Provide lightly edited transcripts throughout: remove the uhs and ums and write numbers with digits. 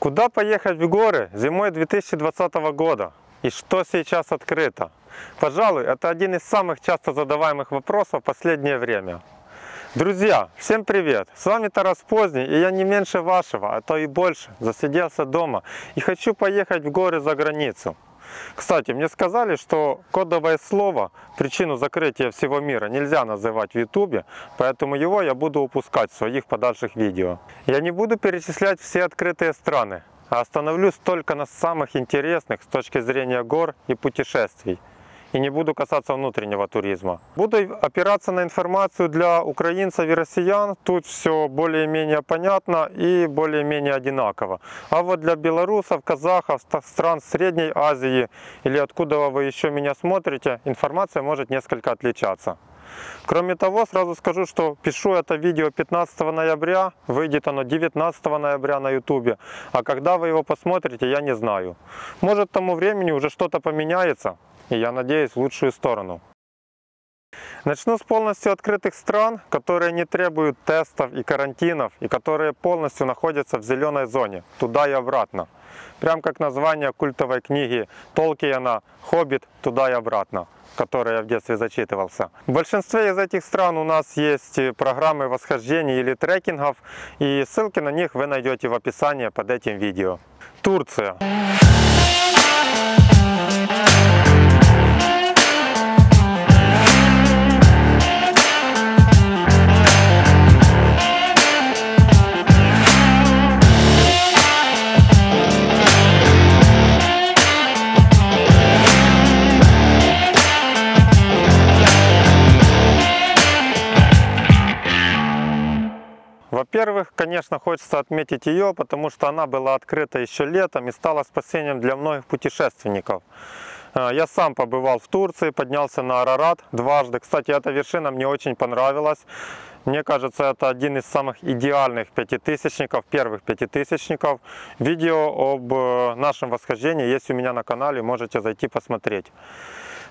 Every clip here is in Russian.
Куда поехать в горы зимой 2020 года? И что сейчас открыто? Пожалуй, это один из самых часто задаваемых вопросов в последнее время. Друзья, всем привет! С вами Тарас Поздний, и я не меньше вашего, а то и больше, засиделся дома и хочу поехать в горы за границу. Кстати, мне сказали, что кодовое слово, причину закрытия всего мира, нельзя называть в YouTube, поэтому его я буду упускать в своих подальших видео. Я не буду перечислять все открытые страны, а остановлюсь только на самых интересных с точки зрения гор и путешествий. И не буду касаться внутреннего туризма. Буду опираться на информацию для украинцев и россиян. Тут все более-менее понятно и более-менее одинаково. А вот для белорусов, казахов, стран Средней Азии или откуда вы еще меня смотрите, информация может несколько отличаться. Кроме того, сразу скажу, что пишу это видео 15 ноября, выйдет оно 19 ноября на YouTube, а когда вы его посмотрите, я не знаю. Может, к тому времени уже что-то поменяется. И я надеюсь в лучшую сторону. Начну с полностью открытых стран, которые не требуют тестов и карантинов, и которые полностью находятся в зеленой зоне, туда и обратно. Прям как название культовой книги Толкиена «Хоббит. Туда и обратно», которой я в детстве зачитывался. В большинстве из этих стран у нас есть программы восхождений или трекингов, и ссылки на них вы найдете в описании под этим видео. Турция. Во-первых, конечно, хочется отметить ее, потому что она была открыта еще летом и стала спасением для многих путешественников. Я сам побывал в Турции, поднялся на Арарат дважды. Кстати, эта вершина мне очень понравилась. Мне кажется, это один из самых идеальных пятитысячников, первых пятитысячников. Видео об нашем восхождении есть у меня на канале, можете зайти посмотреть.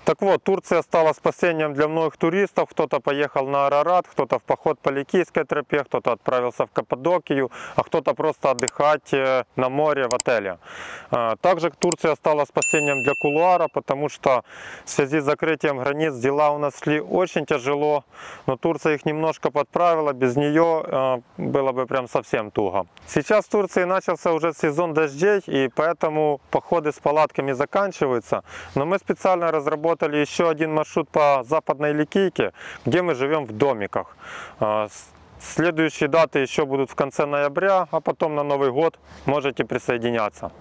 Так вот, Турция стала спасением для многих туристов. Кто-то поехал на Арарат, кто-то в поход по Ликийской тропе, кто-то отправился в Каппадокию, а кто-то просто отдыхать на море в отеле. Также Турция стала спасением для кулуара, потому что в связи с закрытием границ дела у нас шли очень тяжело. Но Турция их немножко подправила, без нее было бы прям совсем туго. Сейчас в Турции начался уже сезон дождей, и поэтому походы с палатками заканчиваются. Но мы специально разработали еще один маршрут по Западной Ликийке, где мы живем в домиках. Следующие даты еще будут в конце ноября, а потом на Новый год можете присоединяться.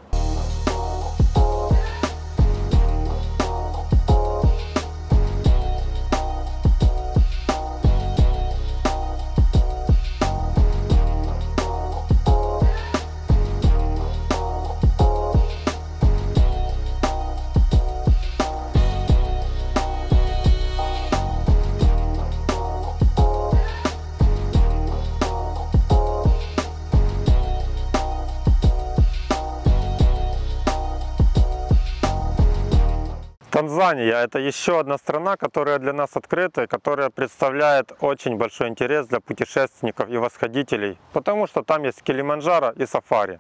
Танзания – это еще одна страна, которая для нас открыта и которая представляет очень большой интерес для путешественников и восходителей, потому что там есть Килиманджаро и сафари.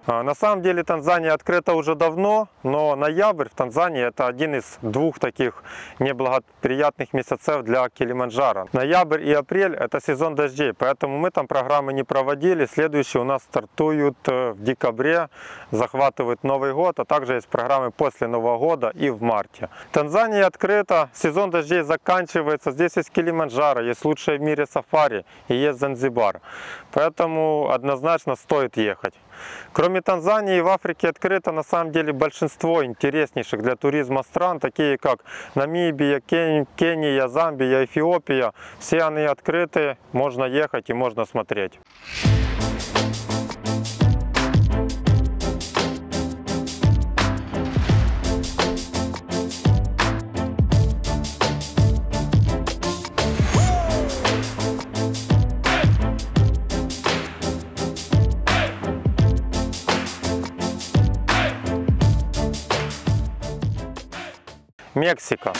На самом деле Танзания открыта уже давно, но ноябрь в Танзании это один из двух таких неблагоприятных месяцев для Килиманджаро. Ноябрь и апрель это сезон дождей, поэтому мы там программы не проводили. Следующие у нас стартуют в декабре, захватывают Новый год, а также есть программы после Нового года и в марте. Танзания открыта, сезон дождей заканчивается, здесь есть Килиманджаро, есть лучшее в мире сафари и есть Занзибар, поэтому однозначно стоит ехать. Кроме Танзании, в Африке открыто на самом деле большинство интереснейших для туризма стран, такие как Намибия, Кения, Замбия, Эфиопия. Все они открыты, можно ехать и можно смотреть. Мексика.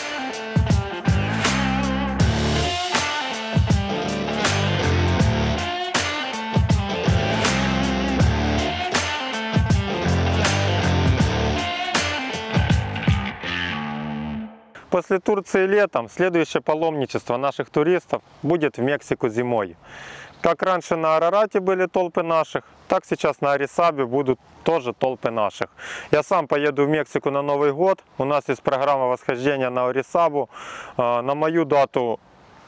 После Турции летом следующее паломничество наших туристов будет в Мексику зимой. Как раньше на Арарате были толпы наших, так сейчас на Арисабе будут тоже толпы наших. Я сам поеду в Мексику на Новый год. У нас есть программа восхождения на Арисабу. На мою дату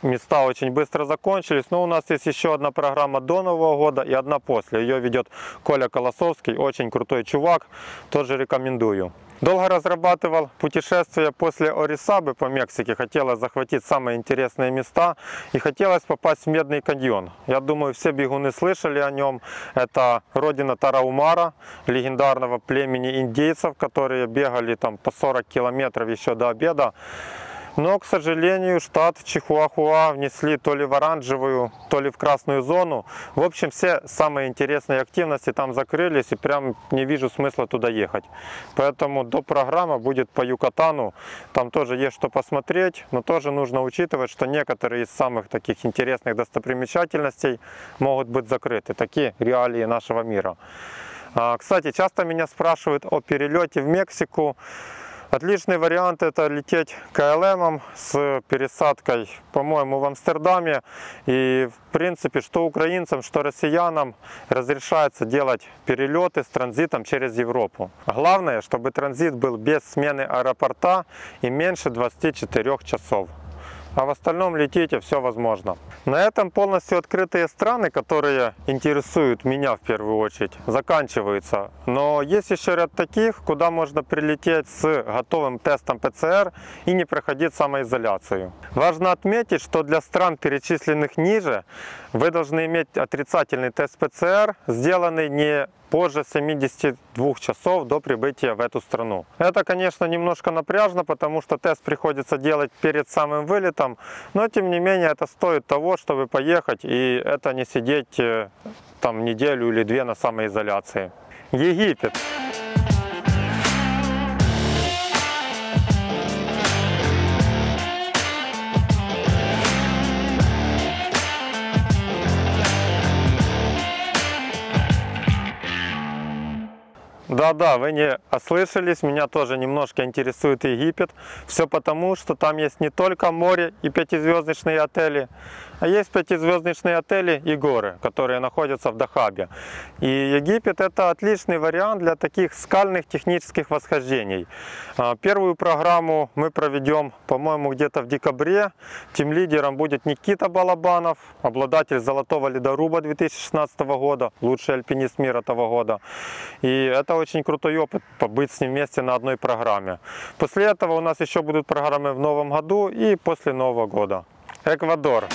места очень быстро закончились, но у нас есть еще одна программа до Нового года и одна после. Ее ведет Коля Колосовский, очень крутой чувак, тоже рекомендую. Долго разрабатывал путешествие после Арисабы по Мексике, хотелось захватить самые интересные места и хотелось попасть в Медный каньон. Я думаю, все бегуны слышали о нем. Это родина Тарахумара, легендарного племени индейцев, которые бегали там по 40 километров еще до обеда. Но, к сожалению, штат Чихуахуа внесли то ли в оранжевую, то ли в красную зону. В общем, все самые интересные активности там закрылись, и прям не вижу смысла туда ехать. Поэтому до программа будет по Юкатану. Там тоже есть что посмотреть, но тоже нужно учитывать, что некоторые из самых таких интересных достопримечательностей могут быть закрыты. Такие реалии нашего мира. Кстати, часто меня спрашивают о перелете в Мексику. Отличный вариант — это лететь КЛМом с пересадкой, по-моему, в Амстердаме. И, в принципе, что украинцам, что россиянам разрешается делать перелеты с транзитом через Европу. Главное, чтобы транзит был без смены аэропорта и меньше 24 часов. А в остальном летите, все возможно. На этом полностью открытые страны, которые интересуют меня в первую очередь, заканчиваются. Но есть еще ряд таких, куда можно прилететь с готовым тестом ПЦР и не проходить самоизоляцию. Важно отметить, что для стран, перечисленных ниже, вы должны иметь отрицательный тест ПЦР, сделанный не позже 72 часов до прибытия в эту страну. Это, конечно, немножко напряжно, потому что тест приходится делать перед самым вылетом, но тем не менее это стоит того, чтобы поехать, и это не сидеть там неделю или две на самоизоляции. Египет. Да-да, вы не ослышались, меня тоже немножко интересует Египет. Все потому, что там есть не только море и пятизвездочные отели, а есть пятизвездочные отели и горы, которые находятся в Дахабе. И Египет — это отличный вариант для таких скальных технических восхождений. Первую программу мы проведем, по-моему, где-то в декабре. Тимлидером будет Никита Балабанов, обладатель золотого ледоруба 2016 года, лучший альпинист мира того года. И это очень крутой опыт побыть с ним вместе на одной программе. После этого у нас еще будут программы в новом году и после Нового года. Эквадор.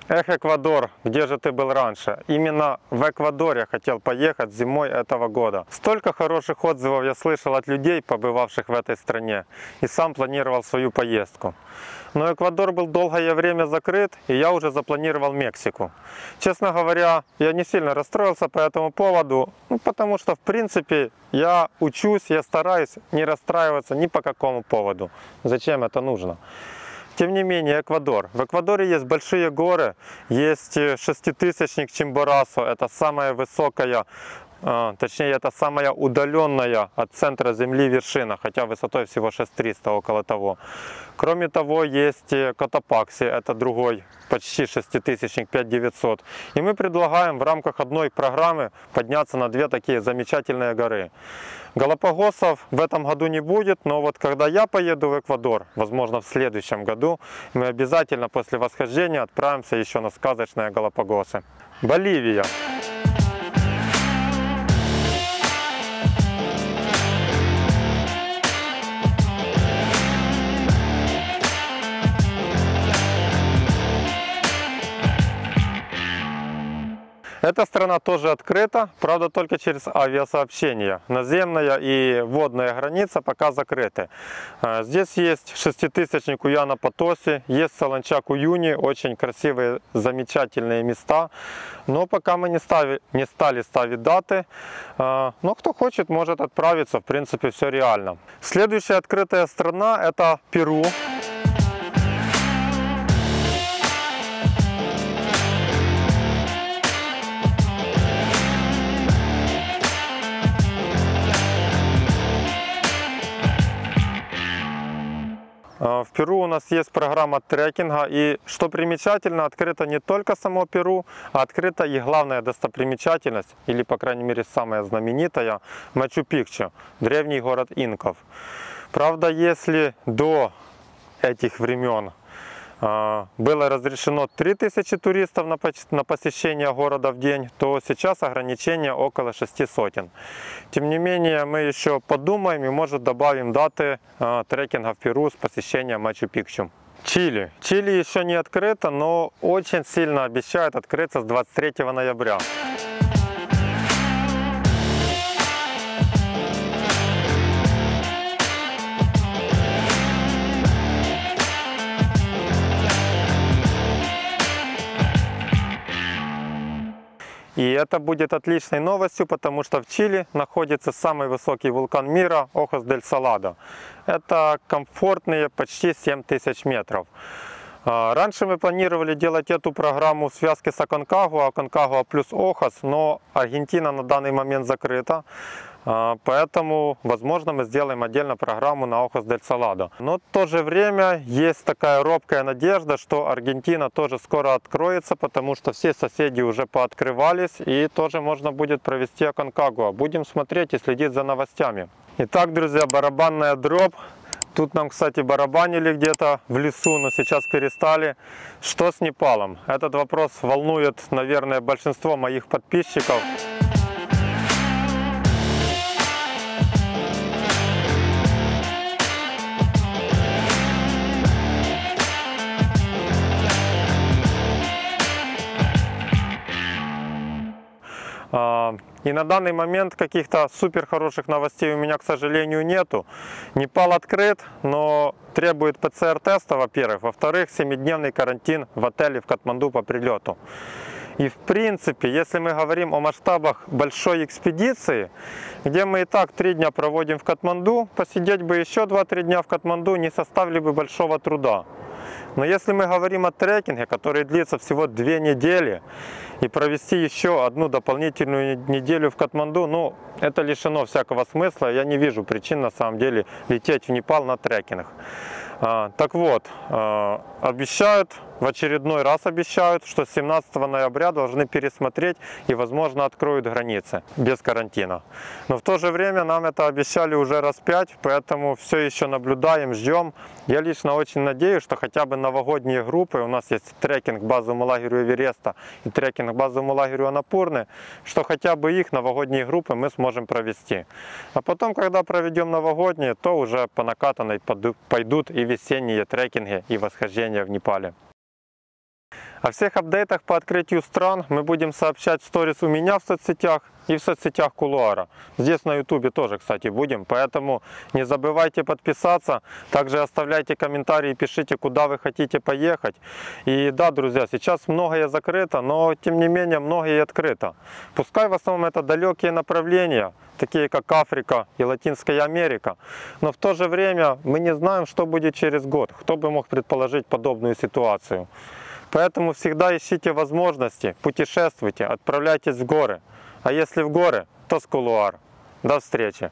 Эх, Эквадор, где же ты был раньше? Именно в Эквадор я хотел поехать зимой этого года. Столько хороших отзывов я слышал от людей, побывавших в этой стране, и сам планировал свою поездку. Но Эквадор был долгое время закрыт, и я уже запланировал Мексику. Честно говоря, я не сильно расстроился по этому поводу, потому что, в принципе, я учусь, я стараюсь не расстраиваться ни по какому поводу. Зачем это нужно? Тем не менее, Эквадор. В Эквадоре есть большие горы, есть шеститысячник Чимборасо, это самая высокая, точнее, это самая удаленная от центра Земли вершина, хотя высотой всего 6300, около того. Кроме того, есть Котопакси, это другой, почти шеститысячник, 5900. И мы предлагаем в рамках одной программы подняться на две такие замечательные горы. Галапагосов в этом году не будет, но вот когда я поеду в Эквадор, возможно в следующем году, мы обязательно после восхождения отправимся еще на сказочные Галапагосы. Боливия. Эта страна тоже открыта, правда только через авиасообщение. Наземная и водная граница пока закрыты. Здесь есть шеститысячник Уяна Потоси, есть Солончак Уюни, очень красивые, замечательные места. Но пока мы не стали ставить даты. Но кто хочет, может отправиться, в принципе все реально. Следующая открытая страна — это Перу. В Перу у нас есть программа трекинга, и что примечательно, открыто не только само Перу, а открыта и главная достопримечательность, или по крайней мере самая знаменитая, Мачу-Пикчу, древний город инков. Правда, если до этих времен было разрешено 3000 туристов на посещение города в день, то сейчас ограничение около 600. Тем не менее, мы еще подумаем и, может, добавим даты трекинга в Перу с посещением Мачу-Пикчу. Чили. Чили еще не открыто, но очень сильно обещают открыться с 23 ноября. И это будет отличной новостью, потому что в Чили находится самый высокий вулкан мира Охос-дель-Саладо. Это комфортные почти 7000 метров. Раньше мы планировали делать эту программу в связке с Аконкагуа, Аконкагуа плюс Охос, но Аргентина на данный момент закрыта. Поэтому, возможно, мы сделаем отдельно программу на Охос-дель-Саладо. Но в то же время есть такая робкая надежда, что Аргентина тоже скоро откроется, потому что все соседи уже пооткрывались, и тоже можно будет провести Аконкагуа. Будем смотреть и следить за новостями. Итак, друзья, барабанная дробь. Тут нам, кстати, барабанили где-то в лесу, но сейчас перестали. Что с Непалом? Этот вопрос волнует, наверное, большинство моих подписчиков. И на данный момент каких-то супер хороших новостей у меня, к сожалению, нету. Непал открыт, но требует ПЦР-теста, во-первых. Во-вторых, 7-дневный карантин в отеле в Катманду по прилету. И в принципе, если мы говорим о масштабах большой экспедиции, где мы и так 3 дня проводим в Катманду, посидеть бы еще 2-3 дня в Катманду не составили бы большого труда. Но если мы говорим о трекинге, который длится всего 2 недели, и провести еще одну дополнительную неделю в Катманду, ну, это лишено всякого смысла. Я не вижу причин, на самом деле, лететь в Непал на трекинг. Так вот, обещают, в очередной раз обещают, что с 17 ноября должны пересмотреть и, возможно, откроют границы без карантина. Но в то же время нам это обещали уже раз 5, поэтому все еще наблюдаем, ждем. Я лично очень надеюсь, что хотя бы новогодние группы, у нас есть трекинг к базовому лагерю Эвереста и трекинг к базовому лагерю Анапурны, что хотя бы их новогодние группы мы сможем провести. А потом, когда проведем новогодние, то уже по накатанной пойдут и весенние трекинги и восхождения в Непале. О всех апдейтах по открытию стран мы будем сообщать в сторис у меня в соцсетях и в соцсетях Кулуара. Здесь на ютубе тоже, кстати, будем, поэтому не забывайте подписаться. Также оставляйте комментарии, пишите, куда вы хотите поехать. И да, друзья, сейчас многое закрыто, но тем не менее многое и открыто. Пускай в основном это далекие направления, такие как Африка и Латинская Америка. Но в то же время мы не знаем, что будет через год. Кто бы мог предположить подобную ситуацию. Поэтому всегда ищите возможности, путешествуйте, отправляйтесь в горы. А если в горы, то с Кулуар. До встречи!